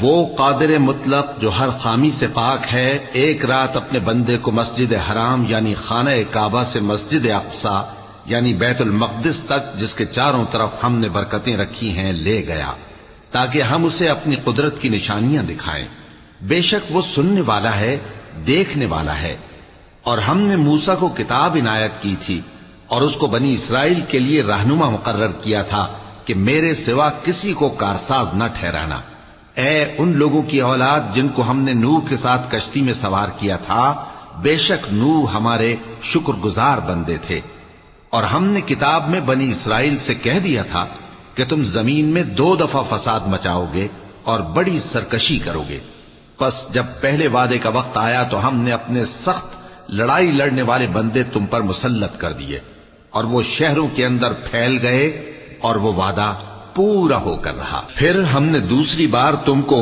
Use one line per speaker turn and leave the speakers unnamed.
وہ قادر مطلق جو ہر خامی سے پاک ہے ایک رات اپنے بندے کو مسجد حرام یعنی خانہ کعبہ سے مسجد اقصی یعنی بیت المقدس تک جس کے چاروں طرف ہم نے برکتیں رکھی ہیں لے گیا تاکہ ہم اسے اپنی قدرت کی نشانیاں دکھائیں۔ بے شک وہ سننے والا ہے، دیکھنے والا ہے۔ اور ہم نے موسیٰ کو کتاب عنایت کی تھی اور اس کو بنی اسرائیل کے لیے رہنما مقرر کیا تھا کہ میرے سوا کسی کو کارساز نہ ٹھہرانا۔ اے ان لوگوں کی اولاد جن کو ہم نے نوح کے ساتھ کشتی میں سوار کیا تھا، بے شک نوح ہمارے شکر گزار بندے تھے۔ اور ہم نے کتاب میں بنی اسرائیل سے کہہ دیا تھا کہ تم زمین میں 2 دفعہ فساد مچاؤ گے اور بڑی سرکشی کرو گے۔ پس جب پہلے وعدے کا وقت آیا تو ہم نے اپنے سخت لڑائی لڑنے والے بندے تم پر مسلط کر دیے اور وہ شہروں کے اندر پھیل گئے اور وہ وعدہ پورا ہو کر رہا۔ پھر ہم نے دوسری بار تم کو